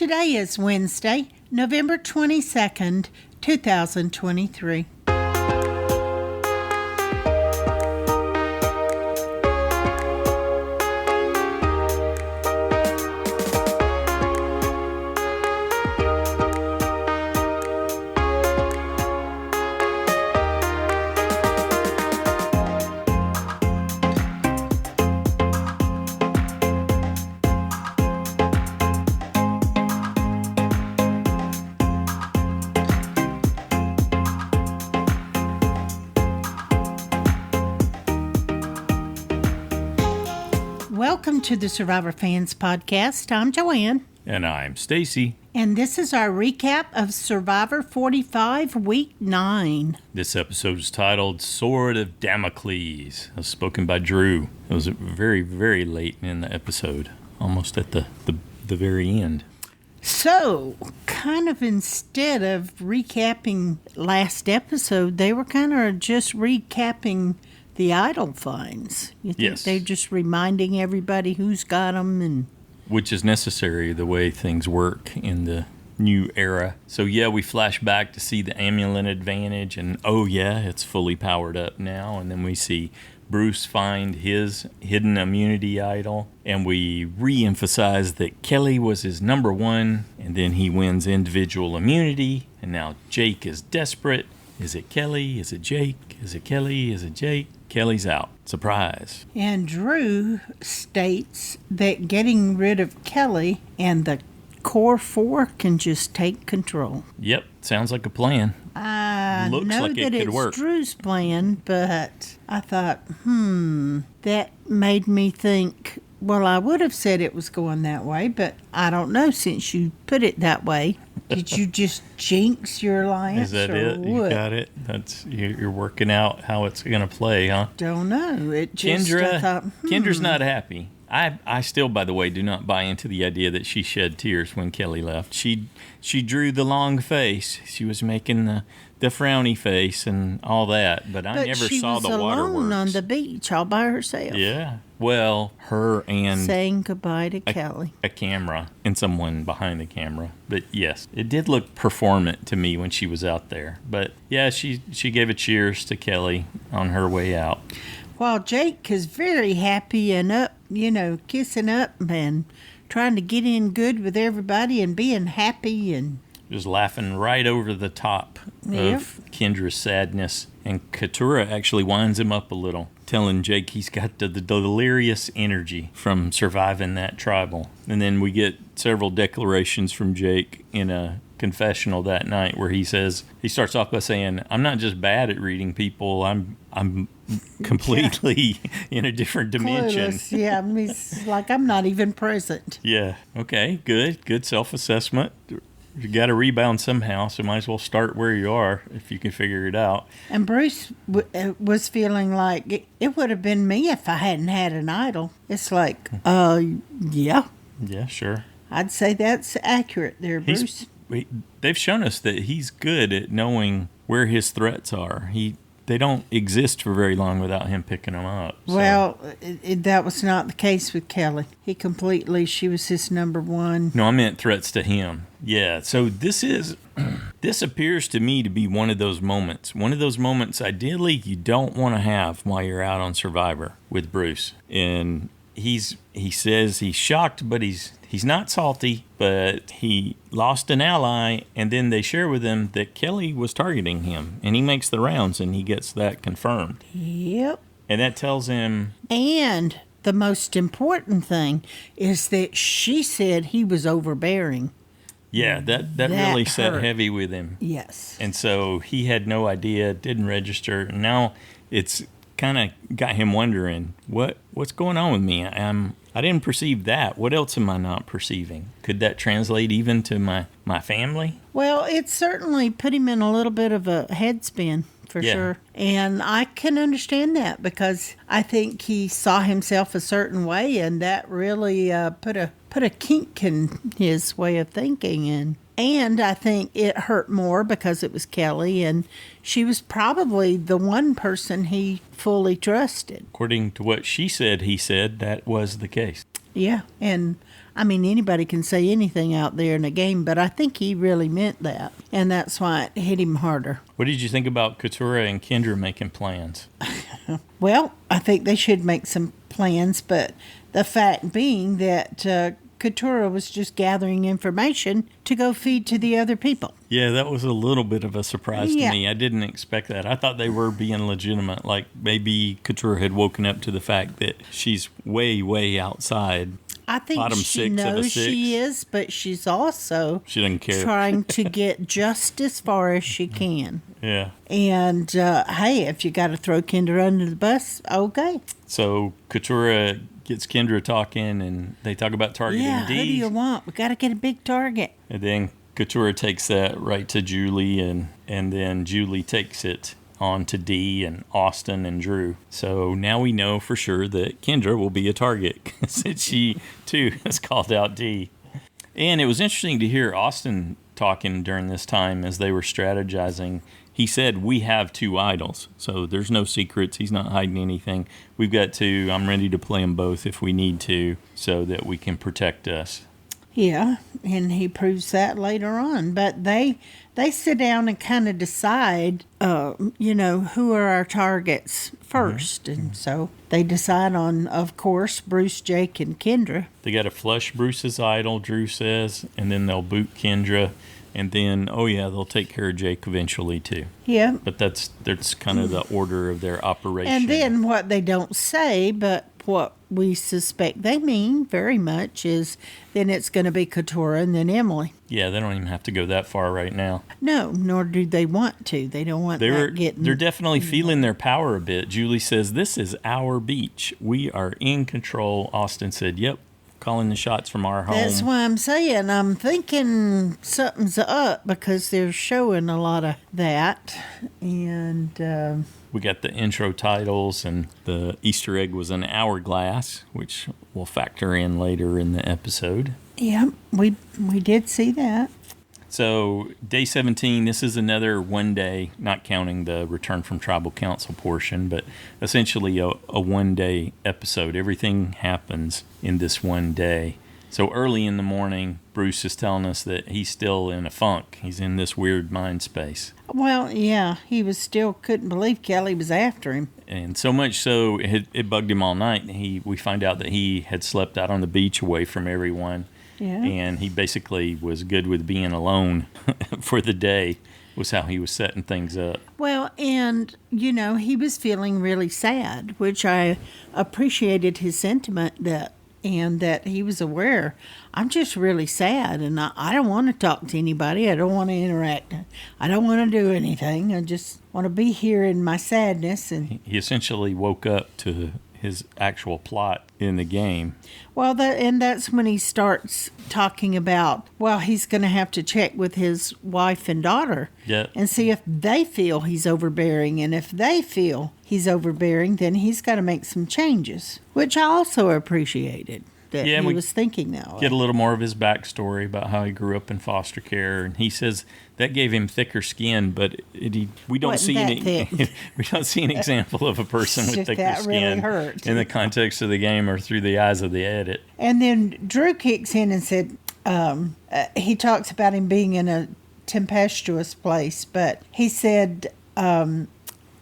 Today is Wednesday, November 22nd, 2023. Welcome to the Survivor Fans Podcast. I'm Joanne. And I'm Stacy. And this is our recap of Survivor 45, Week 9. This episode is titled Sword of Damocles. It was spoken by Drew. It was very, very late in the episode, almost at the very end. So, kind of instead of recapping last episode, they were kind of just recapping the idol finds. You think Yes. they're just reminding everybody who's got them and... Which is necessary the way things work in the new era. So yeah, we flash back to see the amulet advantage and oh yeah, it's fully powered up now. And then we see Bruce find his hidden immunity idol. And we re-emphasize that Kelly was his number one. And then he wins individual immunity. And now Jake is desperate. Is it Kelly? Is it Jake? Is it Kelly? Is it Jake? Kelly's out. Surprise. And Drew states that getting rid of Kelly and the core four can just take control. Yep, sounds like a plan. I Looks know like it that could it's work. Drew's plan, but I thought, that made me think, well, I would have said it was going that way, but I don't know since you put it that way. Did you just jinx your alliance? Is that or it? You what? got it? That's you're working out how it's going to play, huh? Don't know. It just, I thought, Kendra's not happy. I still, by the way, do not buy into the idea that she shed tears when Kelly left. She drew the long face. She was making the frowny face and all that, but I never saw the waterworks. But she was alone on the beach all by herself. Yeah. Well, her and saying goodbye to Kelly. a camera and someone behind the camera. But yes, it did look performant to me when she was out there. But yeah, she gave a cheers to Kelly on her way out. While Jake is very happy and up, kissing up and trying to get in good with everybody and being happy and... Just laughing right over the top of Kendra's sadness. And Katurah actually winds him up a little, telling Jake he's got the delirious energy from surviving that tribal. And then we get several declarations from Jake in a confessional that night where he starts off by saying, I'm not just bad at reading people, I'm completely in a different dimension. Clueless. Yeah, it's like I'm not even present. Yeah, okay, good self-assessment. You got to rebound somehow, so might as well start where you are if you can figure it out. And Bruce was feeling like it would have been me if I hadn't had an idol. It's like, yeah. Yeah, sure. I'd say that's accurate there, Bruce. They've shown us that he's good at knowing where his threats are. They don't exist for very long without him picking them up. So. Well, that was not the case with Kelly. She was his number one. No, I meant threats to him. Yeah, so this appears to me to be one of those moments. One of those moments, ideally, you don't want to have while you're out on Survivor with Bruce. And he says he's shocked, but he's not salty, but he lost an ally, and then they share with him that Kelly was targeting him, and he makes the rounds, and he gets that confirmed. Yep. And that tells him... And the most important thing is that she said he was overbearing. Yeah, that really sat heavy with him. Yes. And so he had no idea, didn't register, and now it's kind of got him wondering, what's going on with me? I didn't perceive that. What else am I not perceiving? Could that translate even to my family? Well, it certainly put him in a little bit of a headspin, for sure. And I can understand that because I think he saw himself a certain way, and that really put a kink in his way of thinking. And I think it hurt more because it was Kelly, and she was probably the one person he fully trusted. According to what she said, he said that was the case. Yeah, and I mean, anybody can say anything out there in a game, but I think he really meant that. And that's why it hit him harder. What did you think about Katurah and Kendra making plans? Well, I think they should make some plans, but the fact being that Katurah was just gathering information to go feed to the other people. Yeah, that was a little bit of a surprise Yeah. to me. I didn't expect that. I thought they were being legitimate. Like maybe Katurah had woken up to the fact that she's way, way outside. I think Bottom she six of a knows six. she is, but she's also She doesn't care. trying to get just as far as she can. Yeah. And hey, if you got to throw Kendra under the bus, okay. So Katurah gets Kendra talking, and they talk about targeting Yeah, D. who do you want? We got to get a big target. And then Katurah takes that right to Julie, and then Julie takes it on to D and Austin and Drew. So now we know for sure that Kendra will be a target since she, too, has called out D. And it was interesting to hear Austin talking during this time as they were strategizing. He said, we have 2 idols, so there's no secrets. He's not hiding anything. We've got 2. I'm ready to play them both if we need to so that we can protect us. Yeah, and he proves that later on. But they sit down and kind of decide, who are our targets first. Mm-hmm. And so they decide on, of course, Bruce, Jake, and Kendra. They got to flush Bruce's idol, Drew says, and then they'll boot Kendra. And then, they'll take care of Jake eventually, too. Yeah. But that's kind of the order of their operation. And then what they don't say, but what we suspect they mean very much is then it's going to be Katurah and then Emily. Yeah, they don't even have to go that far right now. No, nor do they want to. They don't want that getting... They're definitely feeling their power a bit. Julie says, this is our beach. We are in control. Austin said, yep. Calling the shots from our home. That's why I'm saying I'm thinking something's up because they're showing a lot of that. And we got the intro titles, and the Easter egg was an hourglass, which we'll factor in later in the episode. Yeah, we did see that. So day 17, this is another one day, not counting the return from tribal council portion, but essentially a one day episode. Everything happens in this one day. So early in the morning, Bruce is telling us that he's still in a funk. He's in this weird mind space. Well, yeah, he was still couldn't believe Kelly was after him. And so much so, it bugged him all night. We find out that he had slept out on the beach away from everyone. Yeah. And he basically was good with being alone for the day, was how he was setting things up. Well, and, he was feeling really sad, which I appreciated his sentiment that he was aware. I'm just really sad, and I don't want to talk to anybody. I don't want to interact. I don't want to do anything. I just want to be here in my sadness. And he essentially woke up to his actual plot in the game. Well, that's when he starts talking about, he's going to have to check with his wife and daughter and see if they feel he's overbearing. And if they feel he's overbearing, then he's got to make some changes, which I also appreciated. That he was thinking that way. Get a little more of his backstory about how he grew up in foster care, and he says that gave him thicker skin, but we don't see an example of a person with thicker skin really in the context of the game or through the eyes of the edit. And then Drew kicks in and said he talks about him being in a tempestuous place, but he said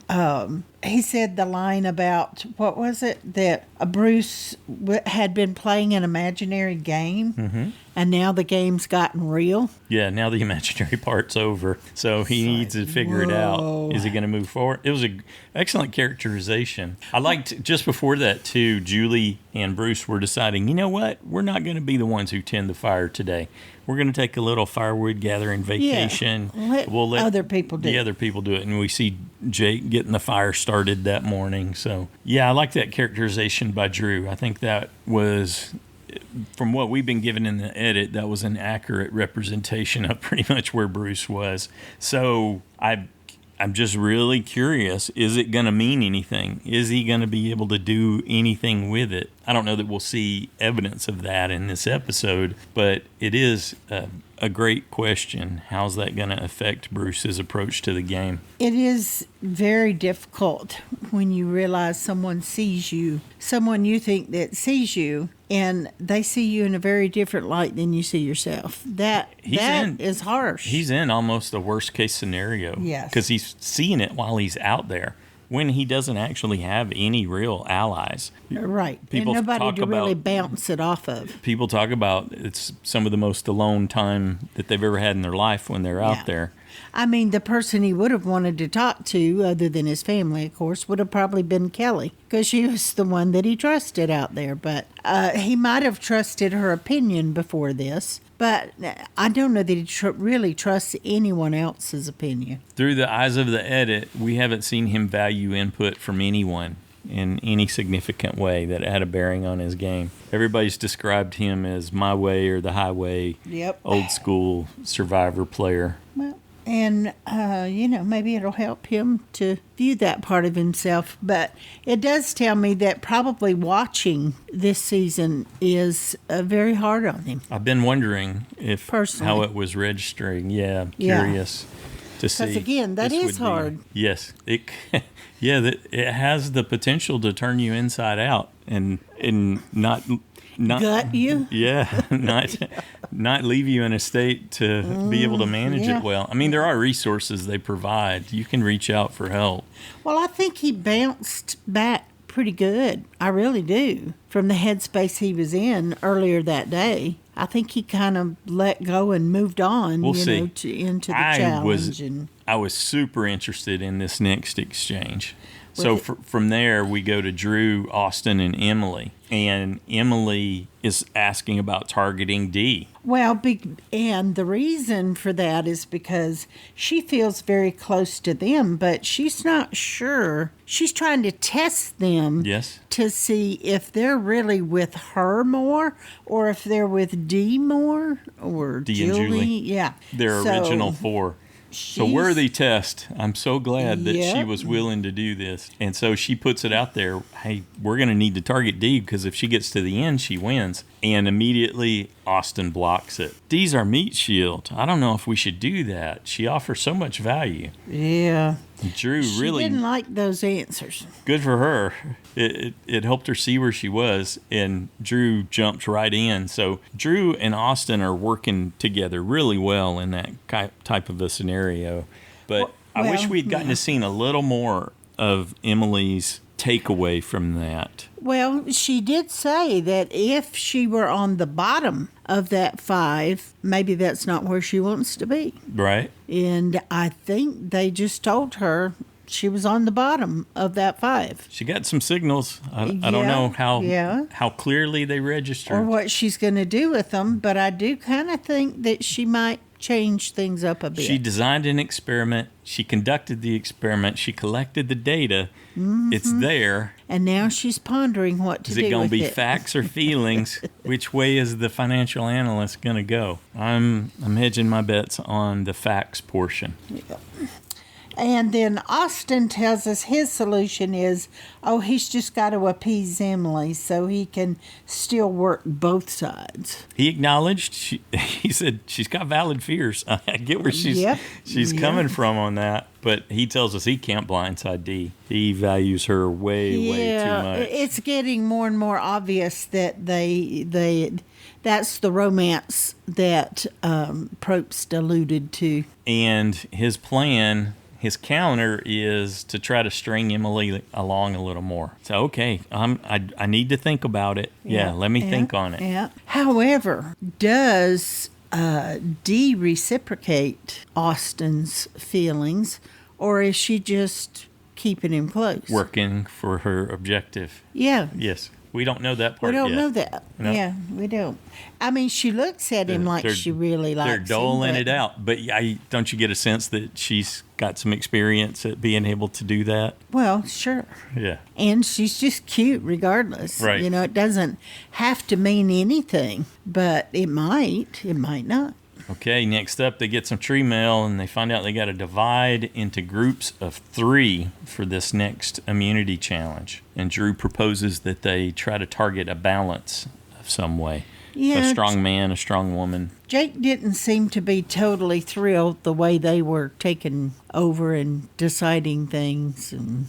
the line about, what was it, that Bruce had been playing an imaginary game, and now the game's gotten real. Yeah, now the imaginary part's over, so he needs to figure it out. Is he going to move forward? It was an excellent characterization. I liked, just before that, too, Julie and Bruce were deciding, you know what, we're not going to be the ones who tend the fire today. We're going to take a little firewood gathering vacation. Yeah, we'll let other people do it. And we see Jake getting the fire started that morning. So, yeah, I like that characterization by Drew. I think that was, from what we've been given in the edit, that was an accurate representation of pretty much where Bruce was. So I'm just really curious, is it going to mean anything? Is he going to be able to do anything with it? I don't know that we'll see evidence of that in this episode, but it is a great question. How's that going to affect Bruce's approach to the game? It is very difficult when you realize someone sees you, someone you think that sees you, and they see you in a very different light than you see yourself. That is harsh. He's in almost the worst case scenario. Yes. Because he's seeing it while he's out there, when he doesn't actually have any real allies. Right. People and nobody talk to really bounce it off of. People talk about it's some of the most alone time that they've ever had in their life when they're out there. I mean, the person he would have wanted to talk to, other than his family, of course, would have probably been Kelly, because she was the one that he trusted out there. But he might have trusted her opinion before this. But I don't know that he really trusts anyone else's opinion. Through the eyes of the edit, we haven't seen him value input from anyone in any significant way that had a bearing on his game. Everybody's described him as my way or the highway, old school survivor player. Well, and, maybe it'll help him to view that part of himself. But it does tell me that probably watching this season is very hard on him. I've been wondering how it was registering. Yeah, I'm curious to see. Because, again, that is hard. Yes. It has the potential to turn you inside out and not gut you? Yeah, not leave you in a state to be able to manage it well. I mean, there are resources they provide. You can reach out for help. Well, I think he bounced back pretty good. I really do. From the headspace he was in earlier that day. I think he kind of let go and moved on, into the challenge. I was super interested in this next exchange. So from there, we go to Drew, Austin, and Emily. And Emily is asking about targeting Dee. Well, and the reason for that is because she feels very close to them, but she's not sure. She's trying to test them to see if they're really with her more or if they're with Dee more or Dee and Julie. Yeah. Their original four. So worthy test. I'm so glad that she was willing to do this. And so she puts it out there, hey, we're going to need to target Dee because if she gets to the end, she wins. And immediately Austin blocks it. Dee's our meat shield. I don't know if we should do that. She offers so much value. Yeah. Drew really didn't like those answers. Good for her. It helped her see where she was, and Drew jumped right in. So Drew and Austin are working together really well in that type of a scenario. But I wish we'd gotten to see a little more of Emily's takeaway from that. Well, she did say that if she were on the bottom of that 5, maybe that's not where she wants to be. Right. And I think they just told her she was on the bottom of that 5. She got some signals. I don't know how clearly they registered. Or what she's going to do with them, but I do kind of think that she might change things up a bit. She designed an experiment. She conducted the experiment. She collected the data. Mm-hmm. It's there. And now she's pondering what to do with it. Is it going to be facts or feelings? Which way is the financial analyst going to go? I'm hedging my bets on the facts portion. Yeah. And then Austin tells us his solution is, he's just got to appease Emily so he can still work both sides. He acknowledged, he said, she's got valid fears. I get where she's coming from on that. But he tells us he can't blindside Dee. He values her way too much. It's getting more and more obvious that that's the romance that Probst alluded to. And his plan... His counter is to try to string Emily along a little more. So, okay, I need to think about it. Let me think on it. Yeah. However, does Dee reciprocate Austin's feelings, or is she just keeping him close? Working for her objective. Yeah. Yes. We don't know that part yet. We don't know that. No. Yeah, we don't. I mean, she looks at him like she really likes him. They're doling it out. But don't you get a sense that she's got some experience at being able to do that? Well, sure. Yeah. And she's just cute regardless. Right. It doesn't have to mean anything, but it might. It might not. Okay, next up, they get some tree mail, and they find out they got to divide into groups of 3 for this next immunity challenge. And Drew proposes that they try to target a balance of some way. Yeah, a strong man, a strong woman. Jake didn't seem to be totally thrilled the way they were taking over and deciding things. And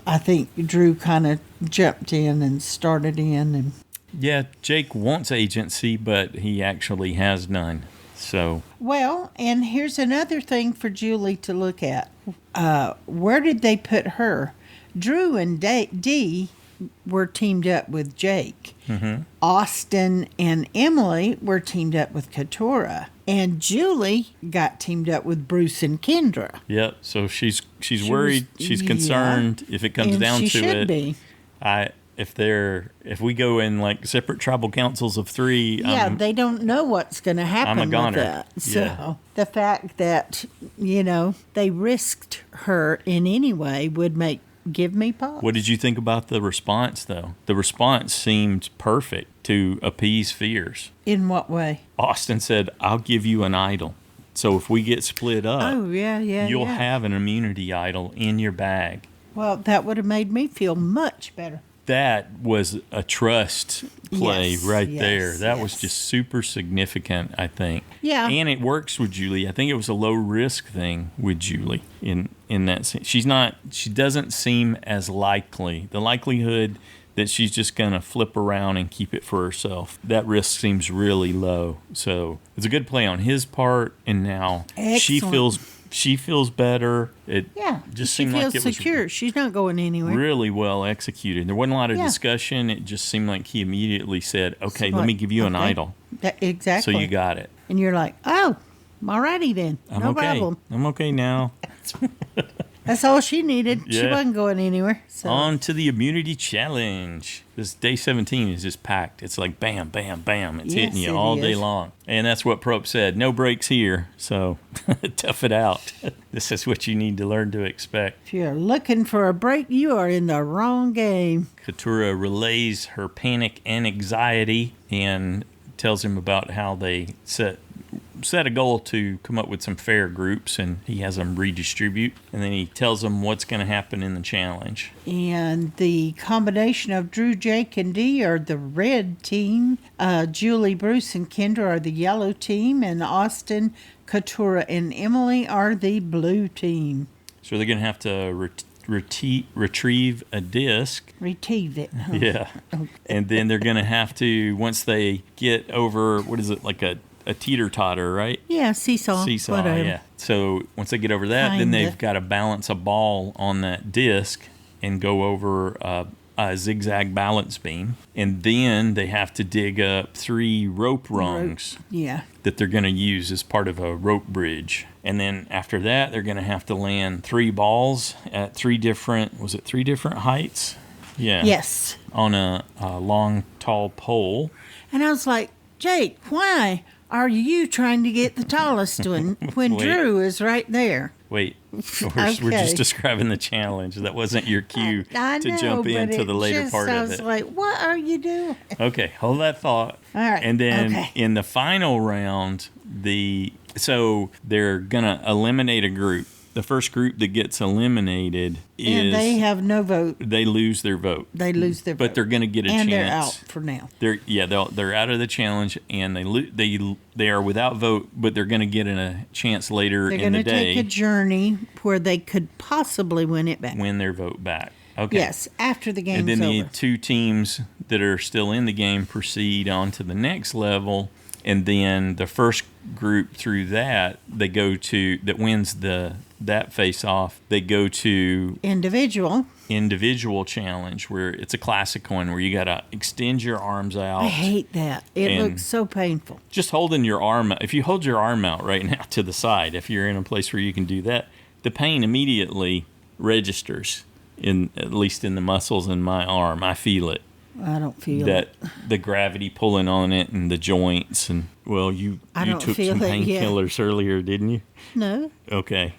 I think Drew kind of jumped in and started in. And yeah, Jake wants agency, but he actually has none. So well, and here's another thing for Julie to look at. Where did they put her? Drew and Dee were teamed up with Jake. Mm-hmm. Austin and Emily were teamed up with Katurah. And Julie got teamed up with Bruce and Kendra. Yep. So she's worried. She's concerned. If it comes down to should be. If we go in like separate tribal councils of 3, they don't know what's going to happen I'm a goner. with that. So Yeah. the fact that they risked her in any way would give me pause. What did you think about the response, though? The response seemed perfect to appease fears. In what way? Austin said, "I'll give you an idol. So if we get split up, you'll have an immunity idol in your bag." Well, that would have made me feel much better. That was a trust play there. That was just super significant, I think. Yeah. And it works with Julie. I think it was a low risk thing with Julie in that sense. She doesn't seem as likely. The likelihood that she's just going to flip around and keep it for herself, that risk seems really low. So it's a good play on his part. And now she feels better. It just seemed like it was secure. She's not going anywhere. Really well executed. There wasn't a lot of discussion. It just seemed like he immediately said, "Okay, let me give you an idol." Exactly. So you got it. And you're like, "Oh, alrighty then. No problem. I'm okay now." That's all she needed. Yeah. She wasn't going anywhere. So. On to the immunity challenge. This day 17 is just packed. It's like bam, bam, bam. It's hitting you all day long. And that's what Prop said. No breaks here. So tough it out. This is what you need to learn to expect. If you're looking for a break, you are in the wrong game. Katurah relays her panic and anxiety and tells him about how they set a goal to come up with some fair groups, and he has them redistribute, and then he tells them what's going to happen in the challenge. And the combination of Drew, Jake, and Dee are the red team. Julie, Bruce, and Kendra are the yellow team, and Austin, Katurah, and Emily are the blue team. So they're going to have to retrieve a disc. Retrieve it. Huh? Yeah. Okay. And then they're going to have to, once they get over, what is it, like a teeter-totter, right? Yeah, seesaw. Whatever. Yeah. So once they get over that, then they've got to balance a ball on that disc and go over a zigzag balance beam. And then they have to dig up 3 rope rungs that they're going to use as part of a rope bridge. And then after that, they're going to have to land 3 balls at 3 different heights? Yeah. Yes. On a long, tall pole. And I was like, Jake, why are you trying to get the tallest one when Drew is right there? Wait, we're just describing the challenge. That wasn't your cue to jump into the later part of it. I was like, what are you doing? Okay, hold that thought. All right. And then in the final round, so they're going to eliminate a group. The first group that gets eliminated and they have no vote. They lose their vote. But they're going to get a chance. And they're out for now. They're out of the challenge, and they are without vote, but they're going to get a chance later in the day. They're going to take a journey where they could possibly win it back. Win their vote back. Okay. Yes, after the game's over. And then the 2 teams that are still in the game proceed on to the next level, and then the first group through that that wins that face off, they go to individual challenge, where it's a classic one where you got to extend your arms out. I hate that. It looks so painful. Just holding your arm out. If you hold your arm out right now to the side, if you're in a place where you can do that, the pain immediately registers, at least in the muscles in my arm. I feel it. I don't feel it. The gravity pulling on it and the joints. And well, you took some painkillers earlier, didn't you? No. Okay.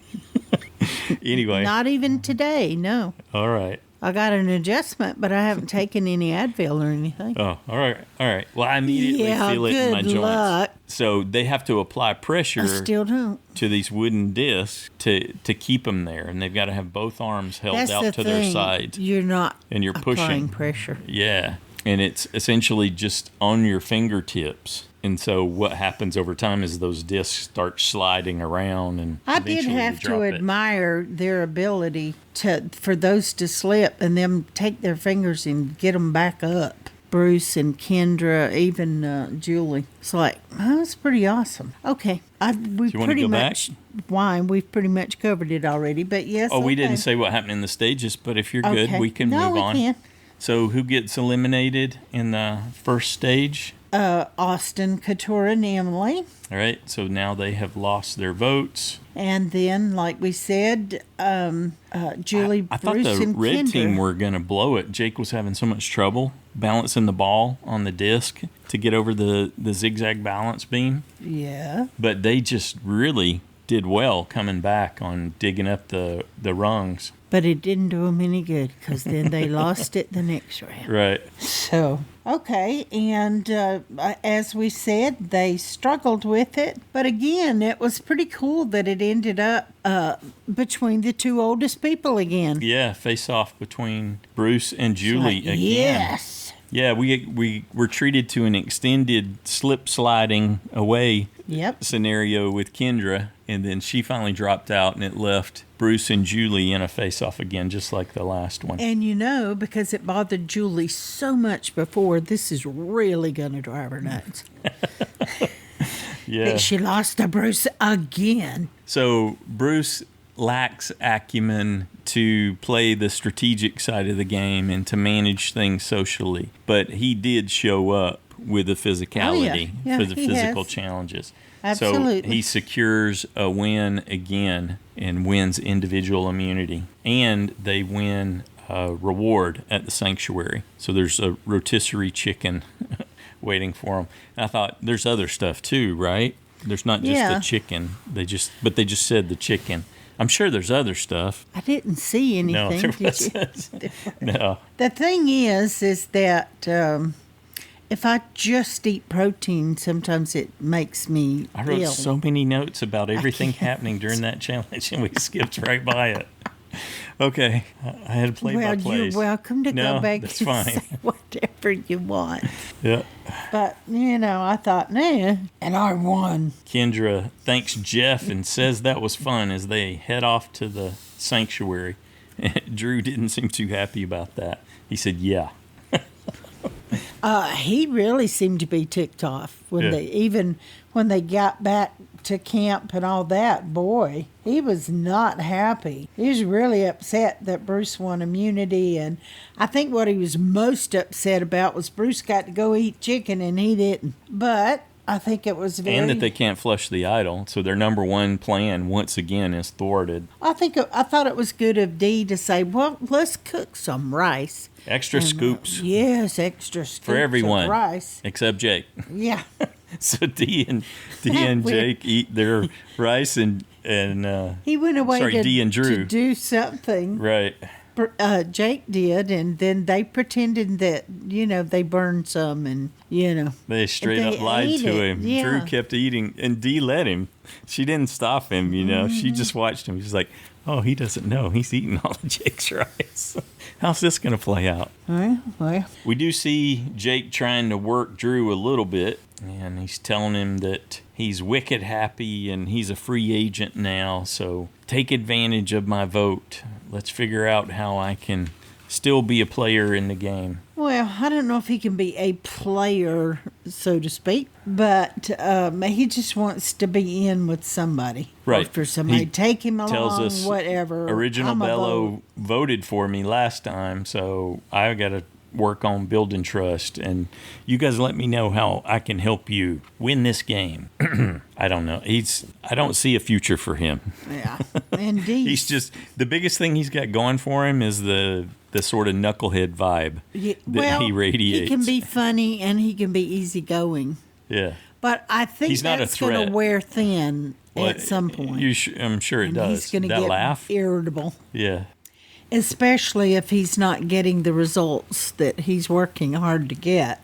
Anyway. Not even today, no. All right. I got an adjustment, but I haven't taken any Advil or anything. Oh, all right. Well, I immediately feel it in my good luck. joints. So they have to apply pressure I still don't. to these wooden discs to keep them there, and they've got to have both arms held That's out the to thing. their sides. You're not And you're applying pushing. pressure. Yeah, and it's essentially just on your fingertips. And so what happens over time is those discs start sliding around, and I did eventually you have to drop it. admire their ability for those to slip and them take their fingers and get them back up. Bruce and Kendra, even Julie. It's like, oh, that's pretty awesome. Okay, we've you wanna pretty go back? much we've pretty much covered it already. But yes. Oh, we okay. didn't say what happened in the stages, but if you're good, Okay. we can No, move we on. can. So who gets eliminated in the first stage? Austin, Katurah, and Emily. All right, so now they have lost their votes. And then, like we said, Julie, I thought Bruce, the and red Kendra. team were going to blow it. Jake was having so much trouble balancing the ball on the disc to get over the zigzag balance beam. Yeah. But they just really did well coming back on digging up the rungs. But it didn't do them any good because then they lost it the next round. Right. So, okay. And as we said, they struggled with it. But again, it was pretty cool that it ended up between the two oldest people again. Yeah, face off between Bruce and Julie Like, again. yes. Yeah, we were treated to an extended slip sliding away Yep. scenario with Kendra, and then she finally dropped out, and it left Bruce and Julie in a face-off again, just like the last one. And because it bothered Julie so much before, this is really going to drive her nuts. Yeah. She lost to Bruce again. So Bruce lacks acumen to play the strategic side of the game and to manage things socially, but he did show up with the physicality Yeah, for the he physical has. challenges. Absolutely. So he secures a win again and wins individual immunity, and they win a reward at the sanctuary. So there's a rotisserie chicken waiting for them. And I thought there's other stuff too, right? There's not just Yeah. the chicken. They just said the chicken. I'm sure there's other stuff. I didn't see anything. No, there did you? wasn't. No. The thing is that if I just eat protein, sometimes it makes me I wrote ill. so many notes about everything can't. happening during that challenge, and we skipped right by it. Okay, I had to play by plays. You're welcome to No, go back that's and fine. say whatever you want. Yeah. But, I thought, nah, and I won. Kendra thanks Jeff and says that was fun as they head off to the sanctuary. Drew didn't seem too happy about that. He said, yeah. He really seemed to be ticked off when they got back to camp and all that. Boy, he was not happy. He was really upset that Bruce won immunity, and I think what he was most upset about was Bruce got to go eat chicken and he didn't. But I think it was very... And that they can't flush the idol, so their number one plan once again is thwarted. I thought it was good of Dee to say, well, let's cook some rice. Extra scoops Yes, extra scoops for everyone of rice. except Jake. Yeah. So Dee and Weird. Jake eat their rice and He went away Dee and Drew. to do something. Right. Jake did, and then they pretended that, they burned some, and, They straight They up lied ate to it, him. yeah. Drew kept eating, and Dee let him. She didn't stop him, She just watched him. She's like, oh, he doesn't know. He's eating all of Jake's rice. How's this going to play out? well, We do see Jake trying to work Drew a little bit, and he's telling him that he's wicked happy and he's a free agent now, so take advantage of my vote. Let's figure out how I can still be a player in the game. well, I don't know if he can be a player, so to speak, but he just wants to be in with somebody. Right. Or for somebody He to take him tells along, us whatever. Original I'm a Bello vote. voted for me last time, so I got to work on building trust, and you guys let me know how I can help you win this game. I don't know. I don't see a future for him. Yeah, indeed. He's just, the biggest thing he's got going for him is the sort of knucklehead vibe that he radiates. He can be funny and he can be easygoing. Yeah. But I think He's not a that's going threat. to wear thin Well, at some point. I'm sure it and does. he's going to That get laugh? irritable. Yeah. Especially if he's not getting the results that he's working hard to get,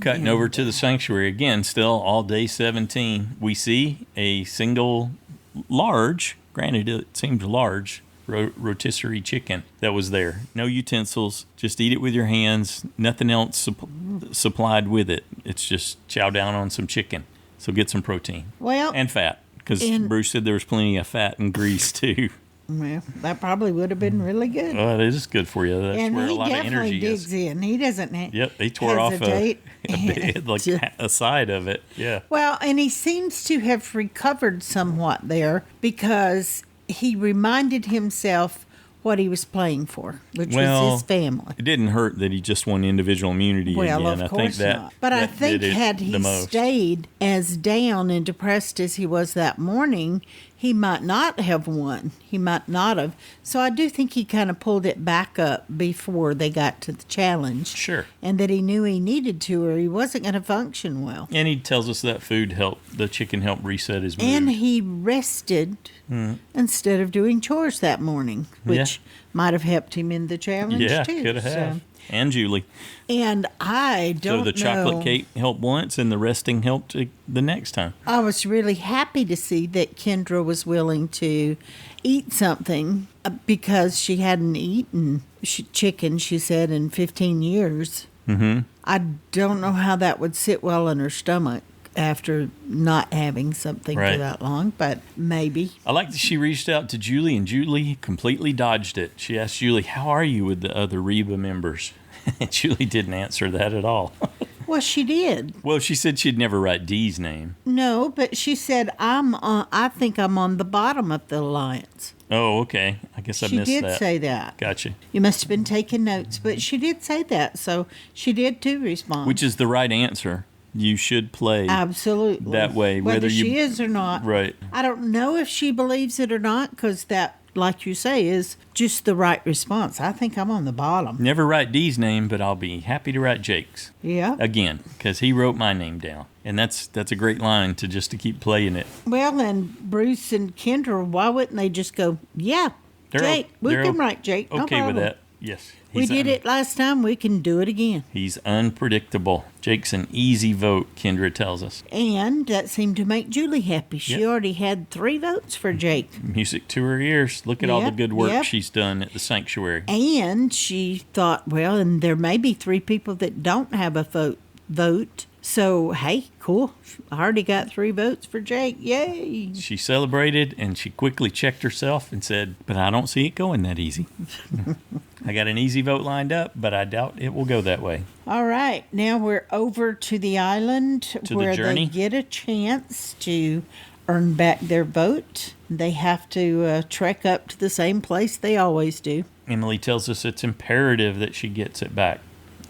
Cutting over to the sanctuary again, still all day 17. We see a single large, granted it seems large, rotisserie chicken that was there. No utensils, just eat it with your hands, nothing else supplied with it. It's just chow down on some chicken. So get some protein. Well, and fat, because Bruce said there was plenty of fat and grease too. Well, that probably would have been really good. Well, it is good for you. That's and where a lot of energy digs in. He doesn't Yep, he tore off a side of it. Yeah. Well, and he seems to have recovered somewhat there because he reminded himself what he was playing for, which was his family. It didn't hurt that he just won individual immunity again. Of course not. But I think had he stayed as down and depressed as he was that morning, he might not have won. He might not have. So I do think he kind of pulled it back up before they got to the challenge. Sure. And that he knew he needed to or he wasn't going to function well. And he tells us that the chicken helped reset his mood. And he rested instead of doing chores that morning, which might have helped him in the challenge too. Yeah, could have. And Julie. And I don't know. So the chocolate cake helped once and the resting helped the next time. I was really happy to see that Kendra was willing to eat something because she hadn't eaten chicken, she said, in 15 years. Mm-hmm. I don't know how that would sit well in her stomach after not having something for that long, but maybe. I like that she reached out to Julie, and Julie completely dodged it. She asked Julie, how are you with the other Reba members? And Julie didn't answer that at all. Well, she did. Well, she said she'd never write Dee's name. No, but she said, I think I'm on the bottom of the alliance. Oh, okay. I guess I missed that. She did say that. Gotcha. You must have been taking notes, but she did say that, so she did too respond. Which is the right answer. You should play absolutely that way, whether she is or not. Right. I don't know if she believes it or not, because that, like you say, is just the right response. I think I'm on the bottom. Never write Dee's name, but I'll be happy to write Jake's. Yeah. Again, because he wrote my name down, and that's a great line to keep playing it. Well, and Bruce and Kendra, why wouldn't they just go, yeah, Jake, we can write Jake. Okay no with that. Yes. We did it last time. We can do it again. He's unpredictable. Jake's an easy vote, Kendra tells us. And that seemed to make Julie happy. She already had 3 votes for Jake. Music to her ears. Look at all the good work she's done at the sanctuary. And she thought, well, and there may be 3 people that don't have a vote. So, hey, cool. I already got 3 votes for Jake. Yay. She celebrated, and she quickly checked herself and said, but I don't see it going that easy. I got an easy vote lined up, but I doubt it will go that way. All right. Now we're over to the island where they get a chance to earn back their vote. They have to trek up to the same place they always do. Emily tells us it's imperative that she gets it back.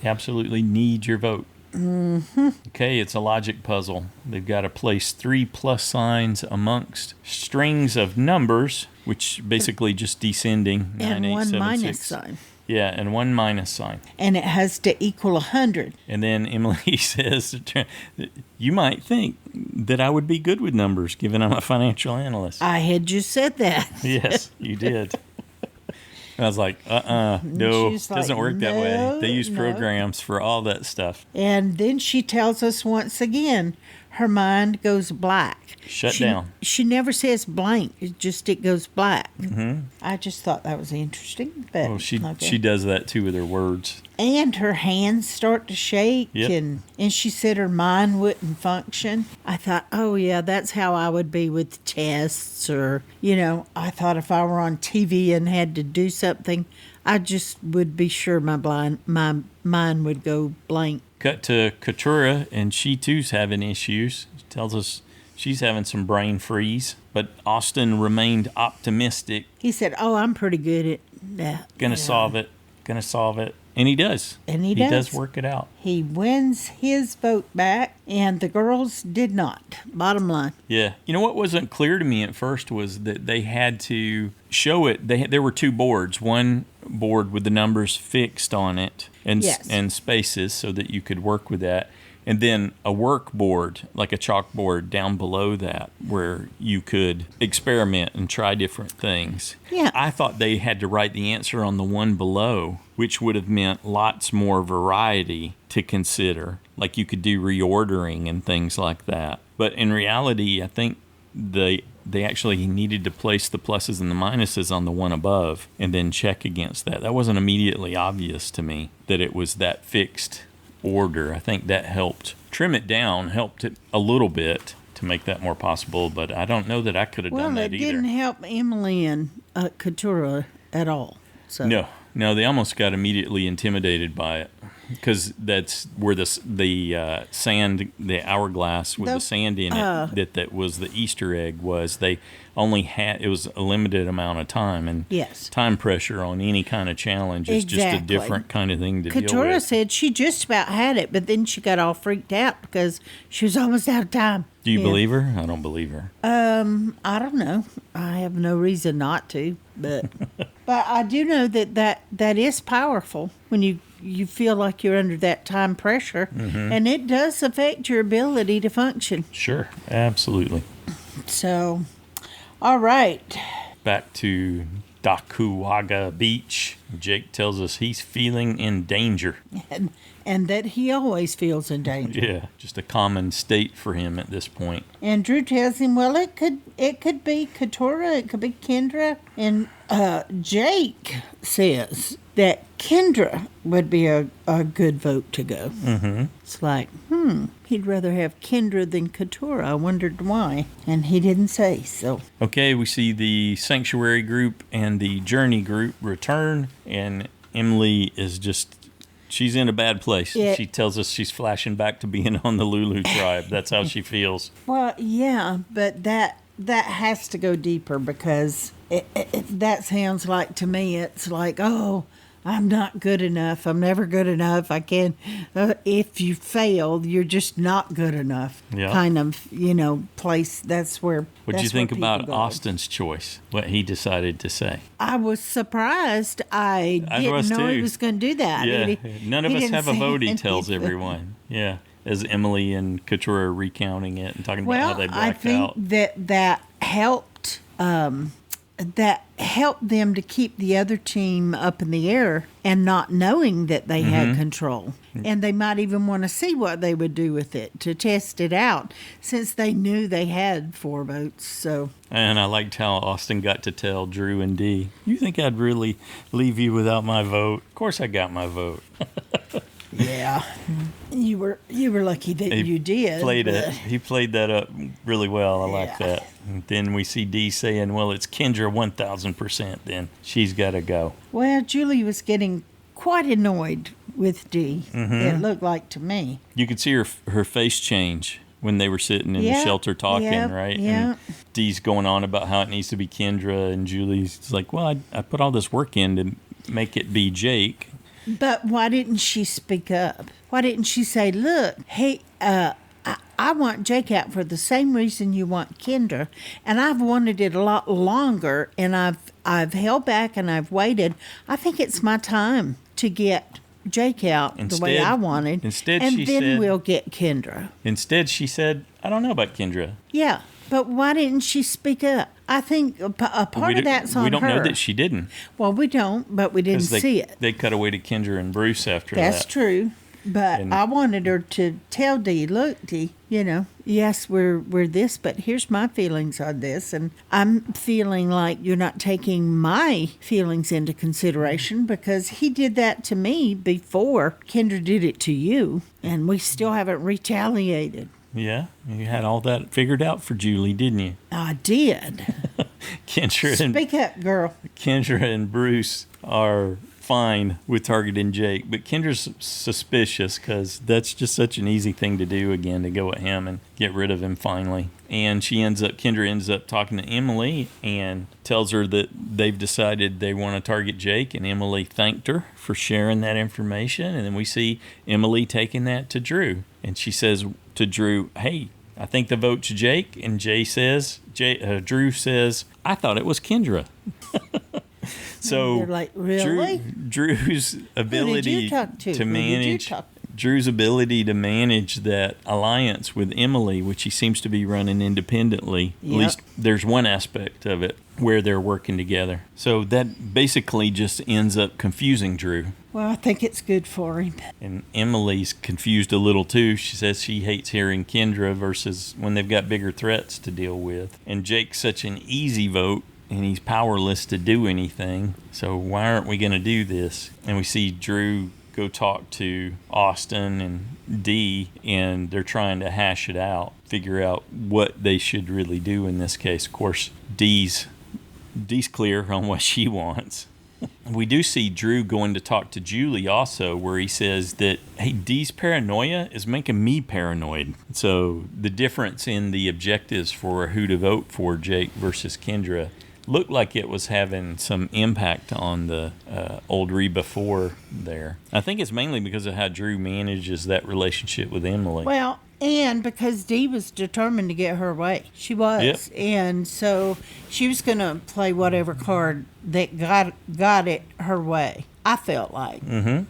You absolutely need your vote. Mm-hmm. Okay, it's a logic puzzle. They've got to place 3 plus signs amongst strings of numbers, which basically just descending. And 9, 8, 1 7, minus 6. sign. Yeah, and 1 minus sign. And it has to equal 100. And then Emily says, you might think that I would be good with numbers, given I'm a financial analyst. I had just said that. Yes, you did. I was like, no, it doesn't work that way. They use programs for all that stuff. And then she tells us once again, her mind goes black. Shut down. She never says blank. It goes black. Mm-hmm. I just thought that was interesting. But well, she does that too with her words. And her hands start to shake. Yep. And she said her mind wouldn't function. I thought, oh, yeah, that's how I would be with tests. Or, I thought if I were on TV and had to do something, I just would be sure my mind would go blank. Cut to Katurah, and she too's having issues. She tells us she's having some brain freeze, but Austin remained optimistic. He said, oh, I'm pretty good at that. Gonna solve it. And he does. And he does work it out. He wins his vote back, and the girls did not. Bottom line. Yeah. What wasn't clear to me at first was that they had to show it. There were 2 boards. One board with the numbers fixed on it and spaces so that you could work with that. And then a work board, like a chalkboard down below that, where you could experiment and try different things. Yeah. I thought they had to write the answer on the one below, which would have meant lots more variety to consider. Like you could do reordering and things like that. But in reality, I think they actually needed to place the pluses and the minuses on the one above and then check against that. That wasn't immediately obvious to me that it was that fixed order. I think that helped trim it down, helped it a little bit to make that more possible, but I don't know that I could have done that either. Well, it didn't help Emily and Katurah at all. So. No, they almost got immediately intimidated by it because that's where the sand, the hourglass with the sand in it, that was the Easter egg was. They only had, it was a limited amount of time, and time pressure on any kind of challenge is just a different kind of thing to deal with. Katurah said she just about had it, but then she got all freaked out because she was almost out of time. Do you believe her? I don't believe her. I don't know. I have no reason not to, but but I do know that is powerful when you feel like you're under that time pressure, and it does affect your ability to function. Sure, absolutely. So, all right. Back to Dakuwaqa Beach. Jake tells us he's feeling in danger. And that he always feels in danger. Yeah, just a common state for him at this point. And Drew tells him, well, it could be Katurah, it could be Kendra. And Jake says that Kendra would be a good vote to go. Mm-hmm. It's like, he'd rather have Kendra than Katurah. I wondered why. And he didn't say, so. Okay, we see the Sanctuary group and the Journey group return, and Emily is just... she's in a bad place. Yeah. She tells us she's flashing back to being on the Lulu tribe. That's how she feels. Well, yeah, but that has to go deeper because that sounds like, to me, it's like, oh, I'm not good enough. I'm never good enough. I can't. If you fail, you're just not good enough. Yeah. Kind of, place. That's where. What do you think about Austin's choice? What he decided to say? I was surprised. I didn't know he was going to do that. Yeah. None of us have a vote, he tells everyone. Yeah. As Emily and Katurah are recounting it and talking about how they blacked out. I think that helped. That helped them to keep the other team up in the air and not knowing that they had control. And they might even want to see what they would do with it to test it out since they knew they had 4 votes. So. And I liked how Austin got to tell Drew and Dee, you think I'd really leave you without my vote? Of course I got my vote. Yeah, you were lucky that you did. He played that up really well. I like that. And then we see Dee saying, well, it's Kendra 1,000%, then she's got to go. Well, Julie was getting quite annoyed with Dee, it looked like to me. You could see her face change when they were sitting in the shelter talking, right? Yeah. And Dee's going on about how it needs to be Kendra, and Julie's like, well, I put all this work in to make it be Jake. But why didn't she speak up? Why didn't she say, look, hey, I want Jake out for the same reason you want Kendra, and I've wanted it a lot longer, and I've held back and I've waited. I think it's my time to get Jake out the way I wanted, and then we'll get Kendra. Instead, she said, I don't know about Kendra. Yeah, but why didn't she speak up? I think a part of that's on her. We don't know that she didn't. Well, we don't, but we didn't see it. They cut away to Kendra and Bruce after that. That's true. But I wanted her to tell Dee, look, Dee, yes, we're this, but here's my feelings on this. And I'm feeling like you're not taking my feelings into consideration because he did that to me before Kendra did it to you. And we still haven't retaliated. Yeah, you had all that figured out for Julie, didn't you? I did. Speak up, girl. Kendra and Bruce are fine with targeting Jake, but Kendra's suspicious because that's just such an easy thing to do again, to go at him and get rid of him finally. And Kendra ends up talking to Emily and tells her that they've decided they want to target Jake, and Emily thanked her for sharing that information. And then we see Emily taking that to Drew, and she says to Drew, hey, I think the vote's Jake. And Drew says, I thought it was Kendra. So you're like, really? Drew's ability to manage Drew's ability to manage that alliance with Emily, which he seems to be running independently. Yep. At least there's one aspect of it where they're working together. So that basically just ends up confusing Drew. Well, I think it's good for him. And Emily's confused a little too. She says she hates hearing Kendra versus when they've got bigger threats to deal with. And Jake's such an easy vote, and he's powerless to do anything. So why aren't we going to do this? And we see Drew go talk to Austin and Dee, and they're trying to hash it out, figure out what they should really do in this case. Of course, Dee's clear on what she wants. We do see Drew going to talk to Julie also, where he says that, hey, Dee's paranoia is making me paranoid. So the difference in the objectives for who to vote for, Jake versus Kendra, looked like it was having some impact on the old Reba 4 there. I think it's mainly because of how Drew manages that relationship with Emily. Well, and because Dee was determined to get her way. She was. Yep. And so she was going to play whatever card that got it her way. I felt like,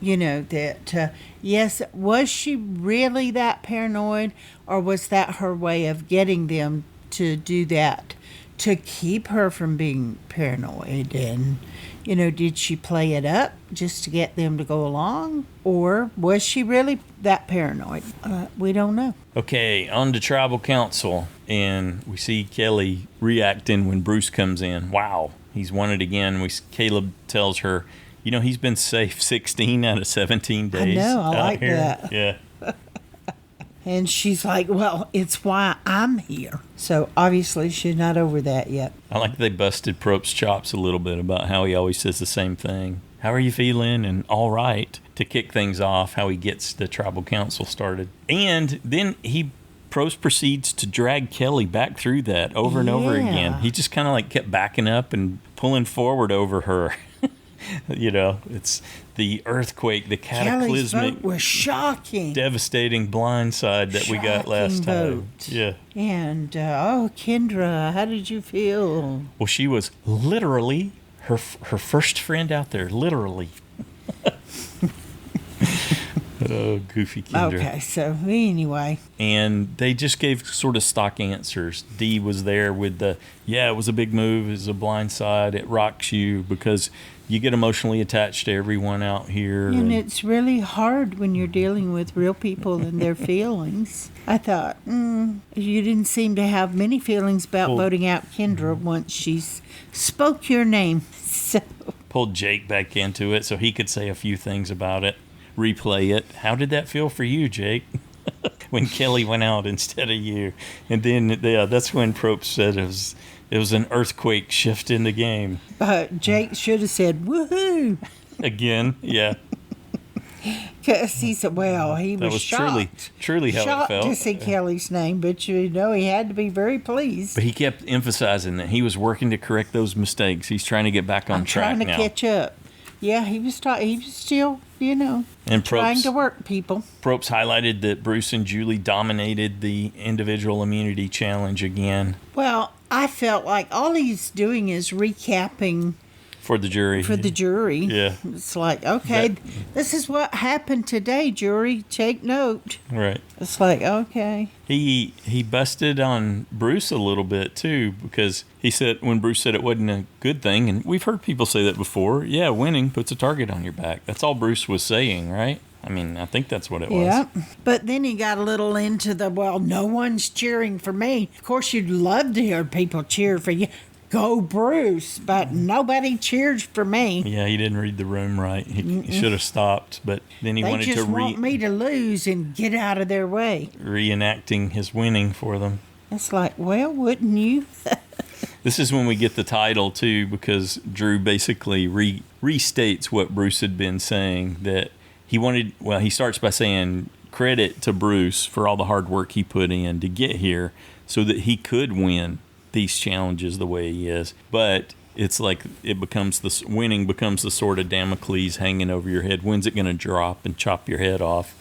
you know, that, yes, was she really that paranoid, or was that her way of getting them to do that, to keep her from being paranoid? And, you know, did she play it up just to get them to go along, or was she really that paranoid? We don't know. Okay, on to tribal council, and we see Kelly reacting when Bruce comes in. Wow, he's won it again. Caleb tells her, you know, he's been safe 16 out of 17 days. I know, I like here. that. Yeah. And she's like, well, it's why I'm here. So obviously she's not over that yet. I like they busted Prope's chops a little bit about how he always says the same thing. How are you feeling? And all right, to kick things off, how he gets the tribal council started. And then Prost proceeds to drag Kelly back through that over and over again. He just kind of like kept backing up and pulling forward over her. You know, it's the earthquake, the Kelly's cataclysmic, vote was shocking, devastating blindside that we got last time. Yeah. And, Kendra, how did you feel? Well, she was literally her first friend out there, literally. Oh, goofy Kendra. Okay, so anyway. And they just gave sort of stock answers. Dee was there with it was a big move, it was a blindside, it rocks you because you get emotionally attached to everyone out here. And it's really hard when you're dealing with real people and their feelings. I thought, you didn't seem to have many feelings about voting out Kendra once she spoke your name. So pulled Jake back into it so he could say a few things about it, replay it. How did that feel for you, Jake? When Kelly went out instead of you. And then that's when Prope said it was an earthquake shift in the game. Jake should have said, woohoo! Again, yeah. Because he said, well, he was shocked. Truly how shocked it felt. to see Kelly's name, but you know, he had to be very pleased. But he kept emphasizing that he was working to correct those mistakes. He's trying to get back on track now. Trying to catch up. Yeah, he was still, and trying to work people. Probst highlighted that Bruce and Julie dominated the individual immunity challenge again. Well, I felt like all he's doing is recapping for the jury. Yeah. It's like, okay, this is what happened today, jury. Take note. Right. It's like, okay. He busted on Bruce a little bit, too, because he said, when Bruce said it wasn't a good thing, and we've heard people say that before, yeah, winning puts a target on your back. That's all Bruce was saying, right? I mean, I think that's what it was. Yeah. But then he got a little into no one's cheering for me. Of course, you'd love to hear people cheer for you. Go Bruce, but nobody cheers for me. Yeah, he didn't read the room right. He should have stopped, but then he wanted to want me to lose and get out of their way. Reenacting his winning for them. It's like, well, wouldn't you? This is when we get the title, too, because Drew basically restates what Bruce had been saying, that he starts by saying credit to Bruce for all the hard work he put in to get here so that he could win these challenges the way he is. But it's like winning becomes the sword of Damocles hanging over your head. When's it going to drop and chop your head off?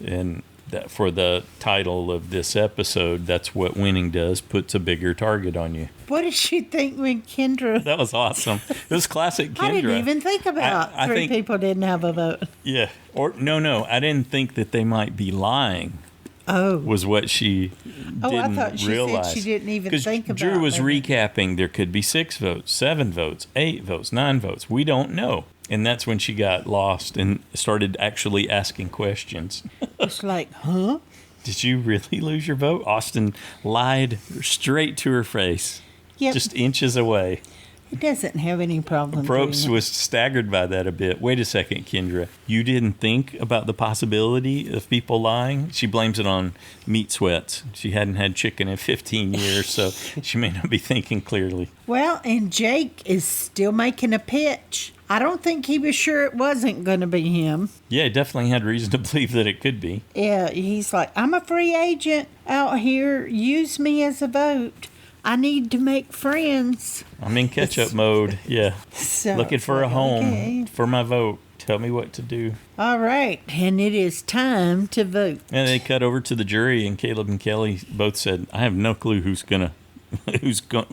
And that for the title of this episode, that's what winning does, puts a bigger target on you. What did she think when Kendra... That was awesome. It was classic Kendra. I didn't even think about three people didn't have a vote. Yeah. Or no, I didn't think that they might be lying. Oh. Was what she didn't I thought she realize. said she didn't even think about it. Drew was recapping there could be 6 votes, 7 votes, 8 votes, 9 votes. We don't know. And that's when she got lost and started actually asking questions. It's like, huh? Did you really lose your vote? Austin lied straight to her face. Yep. Just inches away. He doesn't have any problem. Probst was staggered by that a bit. Wait a second, Kendra. You didn't think about the possibility of people lying? She blames it on meat sweats. She hadn't had chicken in 15 years, so she may not be thinking clearly. Well, and Jake is still making a pitch. I don't think he was sure it wasn't going to be him. Yeah, he definitely had reason to believe that it could be. Yeah, he's like, I'm a free agent out here. Use me as a vote. I need to make friends. I'm in catch-up mode, yeah. So, looking for a home okay. for my vote. Tell me what to do. All right, and it is time to vote. And they cut over to the jury, and Caleb and Kelly both said, I have no clue who's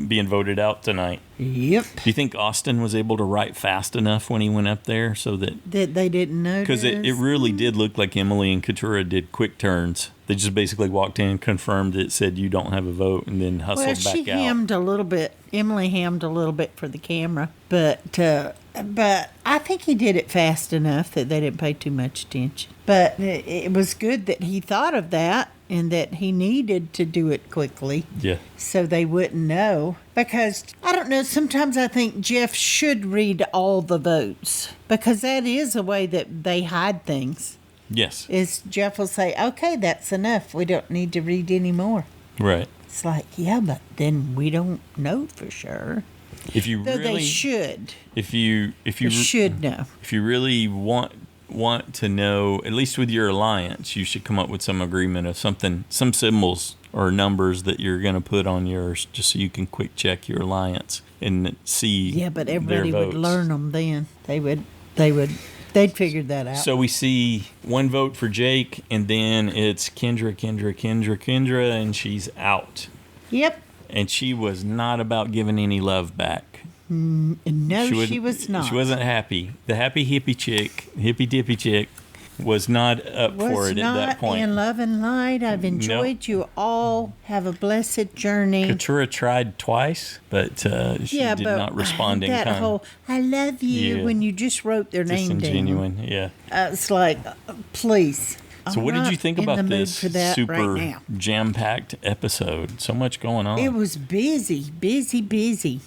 being voted out tonight. Yep. Do you think Austin was able to write fast enough when he went up there so that they didn't notice? Because it really did look like Emily and Katurah did quick turns. They just basically walked in, confirmed it, said you don't have a vote, and then hustled back out. She hammed a little bit. Emily hammed a little bit for the camera, but I think he did it fast enough that they didn't pay too much attention. But it was good that he thought of that and that he needed to do it quickly. Yeah. So they wouldn't know. Because, I don't know, sometimes I think Jeff should read all the votes. Because that is a way that they hide things. Yes. Is Jeff will say, okay, that's enough. We don't need to read any more. Right. It's like, yeah, but then we don't know for sure. If you Though really they should. If you should know. If you really want to know, at least with your alliance, you should come up with some agreement of something, some symbols or numbers that you're going to put on yours, just so you can quick check your alliance and see. Yeah, but everybody their would votes. learn them then. They'd figure that out. So we see one vote for Jake, and then it's Kendra, and she's out. Yep. And she was not about giving any love back. No, she was not. She wasn't happy. The hippy dippy chick, was not up for it at that point. In love and light. I've enjoyed you all. Have a blessed journey. Katurah tried twice, but she did not respond in kind. That whole "I love you" when you just wrote their name down. Disingenuine, yeah. It's like, please. So what did you think about this super right jam-packed episode? So much going on. It was busy.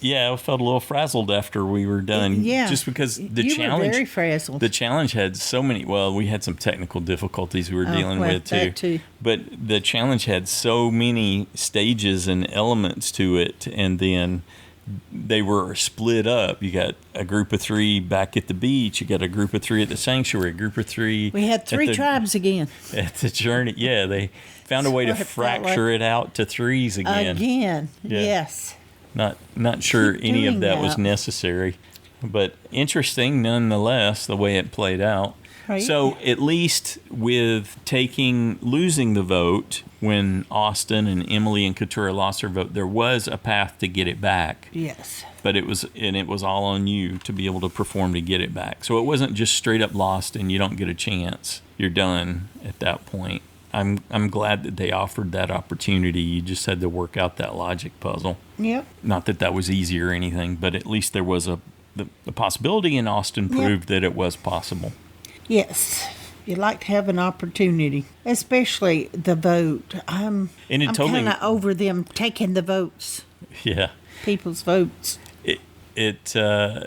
Yeah, I felt a little frazzled after we were done. Yeah. Just because the you challenge... were very frazzled. The challenge had so many... Well, we had some technical difficulties we were dealing with, too. That too. But the challenge had so many stages and elements to it, and then... They were split up. You got a group of 3 back at the beach. You got a group of 3 at the sanctuary. A group of 3. We had 3 tribes again. At the journey, yeah, they found a way to fracture it out to 3s again. Yeah. Yes. Not sure any of that was necessary, but interesting nonetheless the way it played out. Right. So at least with losing the vote when Austin and Emily and Katurah lost their vote, there was a path to get it back. Yes. But it was all on you to be able to perform to get it back. So it wasn't just straight up lost and you don't get a chance. You're done at that point. I'm glad that they offered that opportunity. You just had to work out that logic puzzle. Yep. Not that that was easy or anything, but at least there was the possibility, and Austin proved that it was possible. Yes. You'd like to have an opportunity, especially the vote. I'm kind of over them taking the votes. Yeah. People's votes. It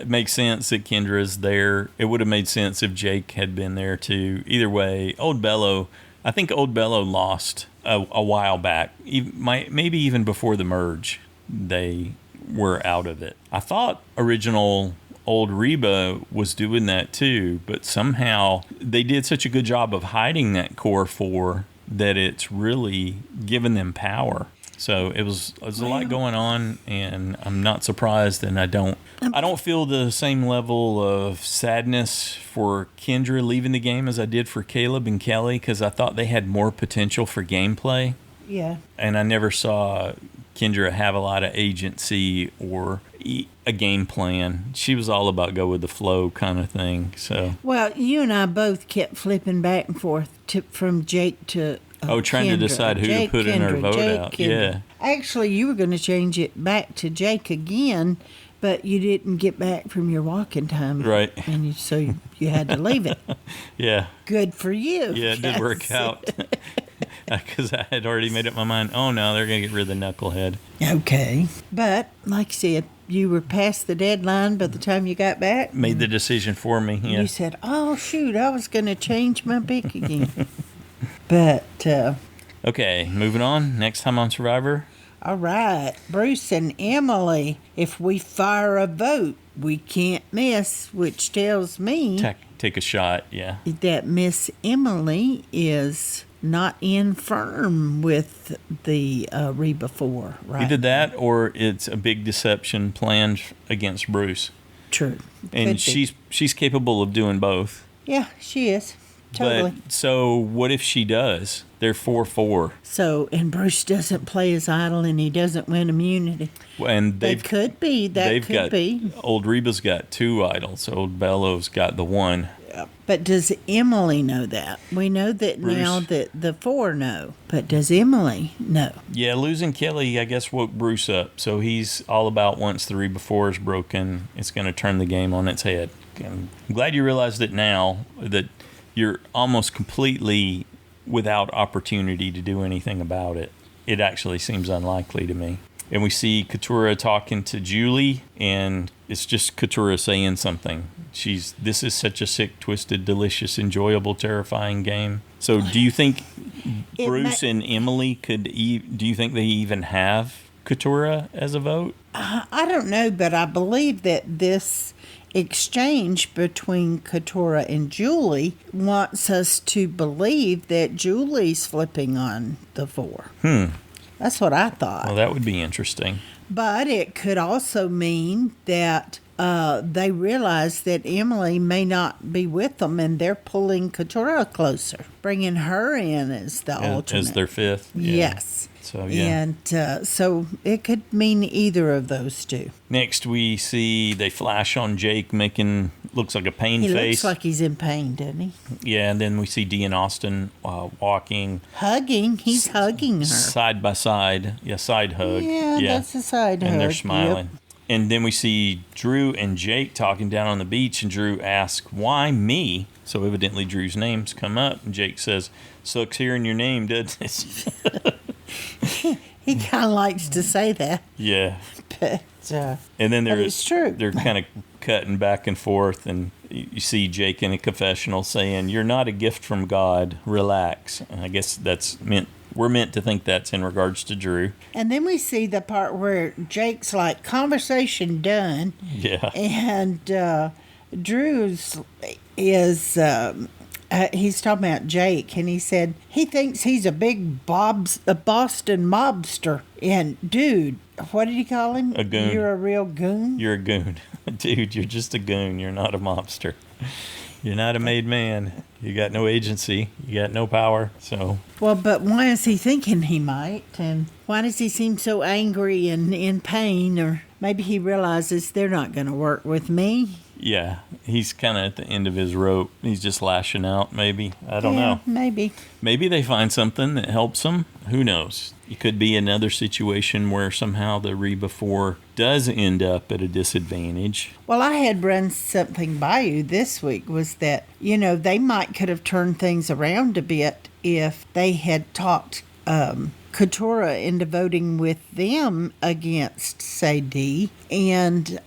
makes sense that Kendra's there. It would have made sense if Jake had been there too. Either way, I think Old Bello lost a while back. Maybe even before the merge, they were out of it. I thought original Old Reba was doing that too, but somehow they did such a good job of hiding that core 4 that it's really given them power. So it was a lot going on, and I'm not surprised, and I don't feel the same level of sadness for Kendra leaving the game as I did for Caleb and Kelly, because I thought they had more potential for gameplay. Yeah. And I never saw Kendra have a lot of agency or a game plan. She was all about go with the flow kind of thing. So Well, you and I both kept flipping back and forth from Jake to trying to Kendra. decide who to put in our vote out. Kendra. Yeah. Actually, you were going to change it back to Jake again, but you didn't get back from your walking time. Right. And so you had to leave it. Yeah. Good for you. Yeah, it did work out. Because I had already made up my mind, oh no, they're going to get rid of the knucklehead. Okay. But, like I said, you were past the deadline by the time you got back. Made the decision for me. Yeah. You said, oh, shoot, I was going to change my pick again. But, Okay, moving on. Next time on Survivor. all right, Bruce and Emily, if we fire a vote, we can't miss, which tells me Take a shot, yeah. that Miss Emily is not in firm with the Reba 4, right? Either that or it's a big deception planned against Bruce. True. And Could be. she's capable of doing both. Yeah, she is. Totally. But so what if she does? They're 4-4. So, and Bruce doesn't play his idol and he doesn't win immunity. And That could be. That could be. Old Reba's got 2 idols. Old Bello's got the 1. But does Emily know that? We know that Bruce. now that the 4 know. But does Emily know? Yeah, losing Kelly, I guess, woke Bruce up. So he's all about once the Reba 4 is broken, it's going to turn the game on its head. I'm glad you realized it now, that you're almost completely without opportunity to do anything about it. It actually seems unlikely to me. And we see Katurah talking to Julie, and it's just Katurah saying something. This is such a sick, twisted, delicious, enjoyable, terrifying game. So do you think Bruce and Emily do you think they even have Katurah as a vote? I don't know, but I believe that this exchange between Katurah and Julie wants us to believe that Julie's flipping on the 4. That's what I thought. Well, that would be interesting. But it could also mean that they realize that Emily may not be with them and they're pulling Katurah closer, bringing her in as the alternate. As their 5th? Yeah. Yes. So, yeah. And so it could mean either of those two. Next, we see they flash on Jake making, looks like a pain He face. looks like he's in pain, doesn't he? Yeah, and then we see Dee and Austin walking. Hugging. He's hugging her. Side by side. Yeah, side hug. Yeah, that's a side hug. And they're smiling. Yep. And then we see Drew and Jake talking down on the beach, and Drew asks, why me? So evidently Drew's name's come up, and Jake says, sucks hearing your name, doesn't it? He kind of likes to say that. Yeah. But, And then it's true. They're kind of cutting back and forth, and you see Jake in a confessional saying, you're not a gift from God, relax. And I guess we're meant to think that's in regards to Drew. And then we see the part where Jake's like, conversation done. Yeah. And Drew's is, he's talking about Jake, and he said he thinks he's a Boston mobster. And dude, what did he call him? A goon. You're a real goon? You're a goon. Dude, you're just a goon. You're not a mobster. You're not a made man. You got no agency. You got no power. So. Well, but why is he thinking he might? And why does he seem so angry and in pain? Or maybe he realizes they're not going to work with me. Yeah, he's kind of at the end of his rope. He's just lashing out, maybe. I don't know. Maybe. Maybe they find something that helps him. Who knows? It could be another situation where somehow the Reba 4 does end up at a disadvantage. Well, I had run something by you this week, was that, they could have turned things around a bit if they had talked Katurah into voting with them against, say, Dee. And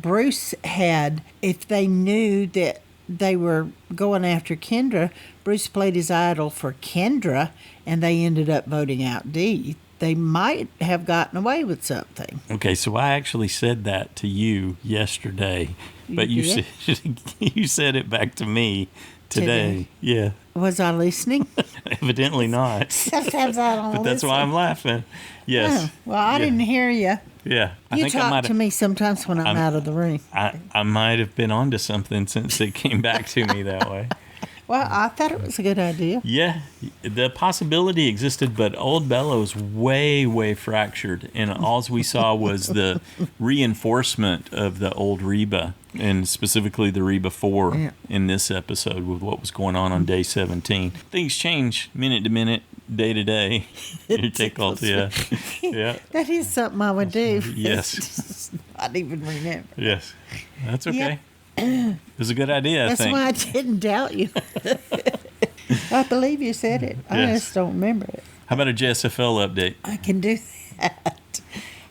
Bruce had, if they knew that they were going after Kendra, Bruce played his idol for Kendra, and they ended up voting out Dee. They might have gotten away with something. Okay, so I actually said that to you yesterday, but you said it back to me today. Yeah. Was I listening? Evidently not. Sometimes I don't But that's listen. why I'm laughing. Yes. Oh, well, I didn't hear you. Yeah. You talk to me sometimes when I'm out of the room. I might have been onto something since it came back to me that way. Well, I thought it was a good idea. Yeah, the possibility existed, but Old Bellow's way, way fractured, and all we saw was the reinforcement of the old Reba, and specifically the Reba 4 in this episode with what was going on day 17. Things change minute to minute, day to day. You take all, yeah. That is something I would do. Yes. Not even remember. Yes, that's okay. It was a good idea, That's I think. why I didn't doubt you. I believe you said it. I Yes. just don't remember it. How about a JSFL update? I can do that.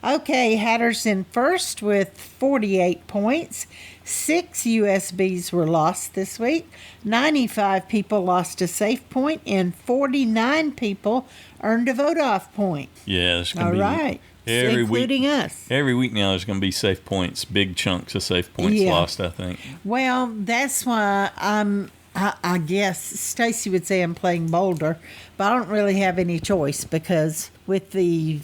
Okay, Hatters in first with 48 points. 6 USBs were lost this week. 95 people lost a safe point, and 49 people earned a vote-off point. Yeah, there's going All to be right. Including us. Every week now, there's going to be safe points, big chunks of safe points lost, I think. Well, that's why I guess Stacy would say I'm playing bolder, but I don't really have any choice because with the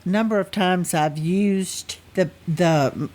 number of times I've used the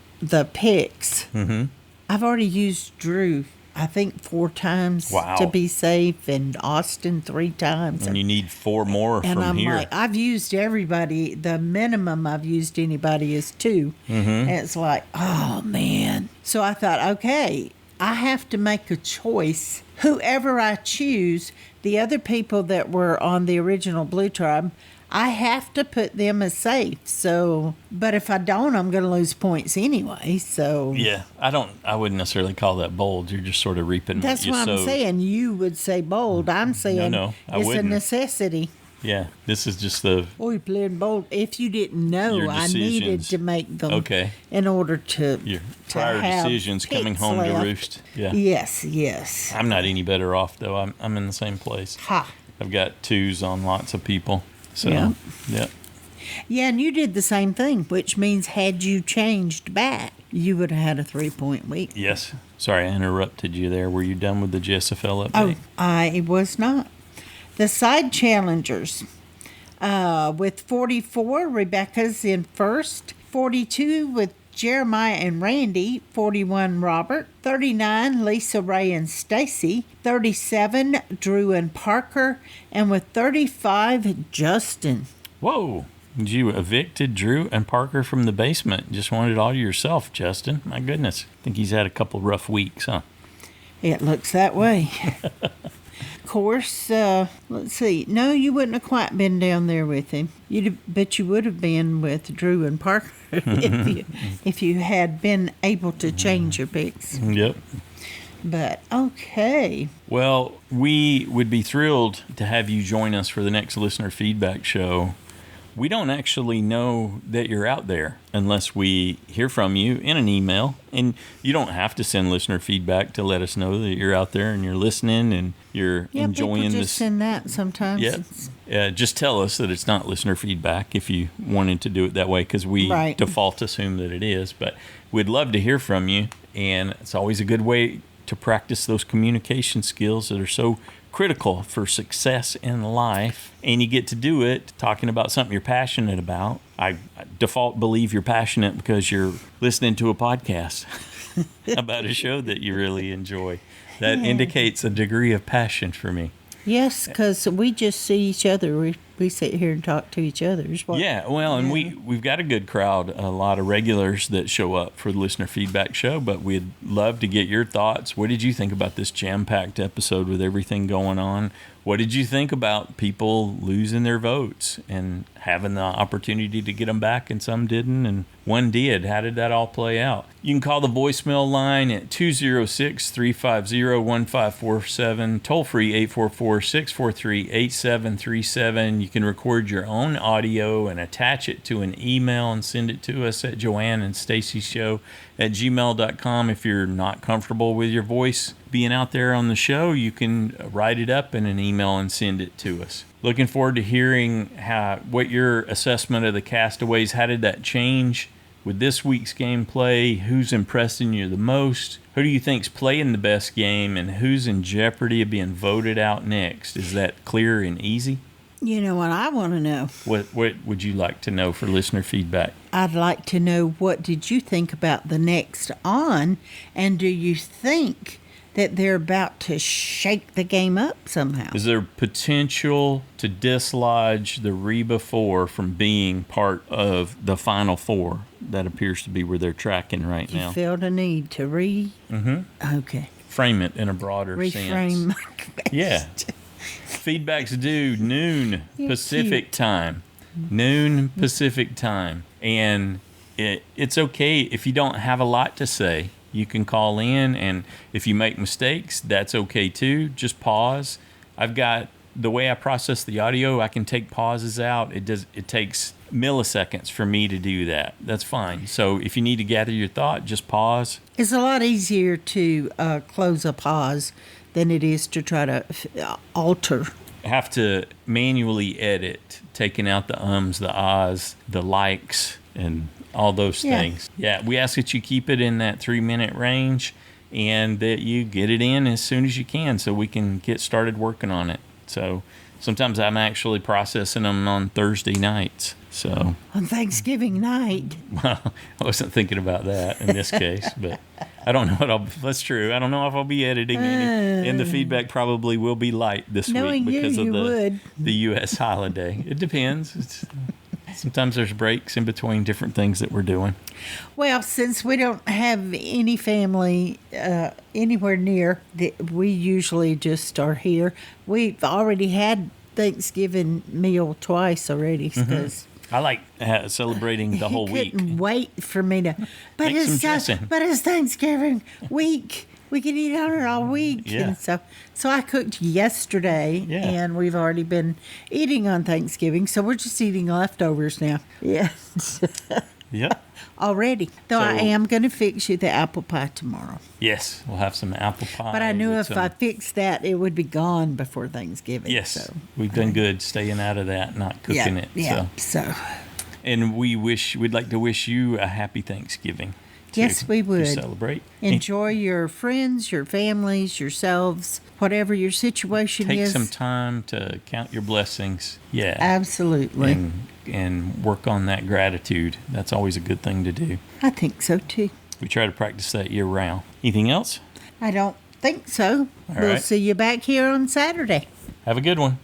picks, I've already used Drew, I think 4 times to be safe, and Austin 3 times. And you need 4 more and from I'm here. like, I've used everybody. The minimum I've used anybody is 2. And it's like, oh, man. So I thought, okay, I have to make a choice. Whoever I choose, the other people that were on the original Blue Tribe, I have to put them as safe. So, but if I don't, I'm going to lose points anyway. So Yeah, I wouldn't necessarily call that bold. You're just sort of reaping that's what you why I'm sowed. saying you would say bold. I'm saying No, I it's wouldn't. a necessity. Yeah, this is just the... Oh, you're playing bold. If you didn't know, Your I needed decisions. to make them Okay. in order to Your to prior have decisions coming picks home left. to roost. Yeah. Yes. I'm not any better off, though. I'm in the same place. Ha. I've got 2s on lots of people. So, Yeah. yeah. Yeah, and you did the same thing, which means had you changed back, you would have had a 3-point week. Yes. Sorry, I interrupted you there. Were you done with the JSFL Oh, update? I was not. The side challengers, with 44, Rebecca's in first. 42 with Jeremiah and Randy. 41, Robert. 39, Lisa, Ray, and Stacy. 37, Drew and Parker. And with 35, Justin. Whoa. You evicted Drew and Parker from the basement. Just wanted it all to yourself, Justin. My goodness. I think he's had a couple rough weeks, huh? It looks that way. Of course, let's see. No, you wouldn't have quite been down there with him. But you would have been with Drew and Parker if you had been able to change your picks. Yep. But, okay. Well, we would be thrilled to have you join us for the next listener feedback show. We don't actually know that you're out there unless we hear from you in an email. And you don't have to send listener feedback to let us know that you're out there and you're listening and you're enjoying people just this. send that sometimes. Yeah. Just tell us that it's not listener feedback if you wanted to do it that way, because we default assume that it is. But we'd love to hear from you. And it's always a good way to practice those communication skills that are so critical for success in life, and you get to do it talking about something you're passionate about. I default believe you're passionate because you're listening to a podcast about a show that you really enjoy. That indicates a degree of passion for me. Yes, because we just see each other. We sit here and talk to each other. And we've got a good crowd, a lot of regulars that show up for the listener feedback show, but we'd love to get your thoughts. What did you think about this jam-packed episode with everything going on? What did you think about people losing their votes and having the opportunity to get them back and some didn't and one did? How did that all play out? You can call the voicemail line at 206-350-1547, toll free 844-643-8737. You can record your own audio and attach it to an email and send it to us at Joanne and Stacy Show at gmail.com. If you're not comfortable with your voice being out there on the show, you can write it up in an email and send it to us. Looking forward to hearing what your assessment of the Castaways, how did that change with this week's gameplay? Who's impressing you the most? Who do you think's playing the best game, and who's in jeopardy of being voted out next? Is that clear and easy? You know what I want to know? What would you like to know for listener feedback? I'd like to know, what did you think about the next on, and do you think that they're about to shake the game up somehow. Is there potential to dislodge the Reba 4 from being part of the Final Four? That appears to be where they're tracking right now. You feel the need to Okay. Frame it in a broader Reframe sense. my question. Yeah. Feedback's due noon You're Pacific cute. time. Noon Pacific time. And it's okay if you don't have a lot to say. You can call in, and if you make mistakes, that's okay too. Just pause. I've got the way I process the audio, I can take pauses out. It takes milliseconds for me to do that. That's fine. So if you need to gather your thought, just pause. It's a lot easier to close a pause than it is to try to alter. Have to manually edit, taking out the ums, the ahs, the likes, and all those things. Yeah, we ask that you keep it in that 3-minute range and that you get it in as soon as you can so we can get started working on it. So sometimes I'm actually processing them on Thursday nights. So On Thanksgiving night. well, I wasn't thinking about that in this case, but I don't know what that's true. I don't know if I'll be editing any, and the feedback probably will be light this Knowing week because you of would. the U.S. holiday. It depends. Sometimes there's breaks in between different things that we're doing. Well, since we don't have any family anywhere near, we usually just start here. We've already had Thanksgiving meal twice already because I like celebrating the whole he week. couldn't wait for me to. But Make some it's dressing. but it's Thanksgiving week. We can eat on it all week, Yeah. and so I cooked yesterday, Yeah. and we've already been eating on Thanksgiving, so we're just eating leftovers now. Yeah, Yep. already. Though I So- am going to fix you the apple pie tomorrow. Yes, we'll have some apple pie. But I knew with if some- I fixed that, it would be gone before Thanksgiving. Yes, so. we've done good staying out of that, not cooking it. Yeah. So. So And we'd like to wish you a happy Thanksgiving. Yes, we would. To celebrate. enjoy your friends, your families, yourselves, whatever your situation Take is. some time to count your blessings. Yeah. Absolutely. And work on that gratitude. That's always a good thing to do. I think so too. We try to practice that year round. Anything else? I don't think so. All We'll right. see you back here on Saturday. Have a good one.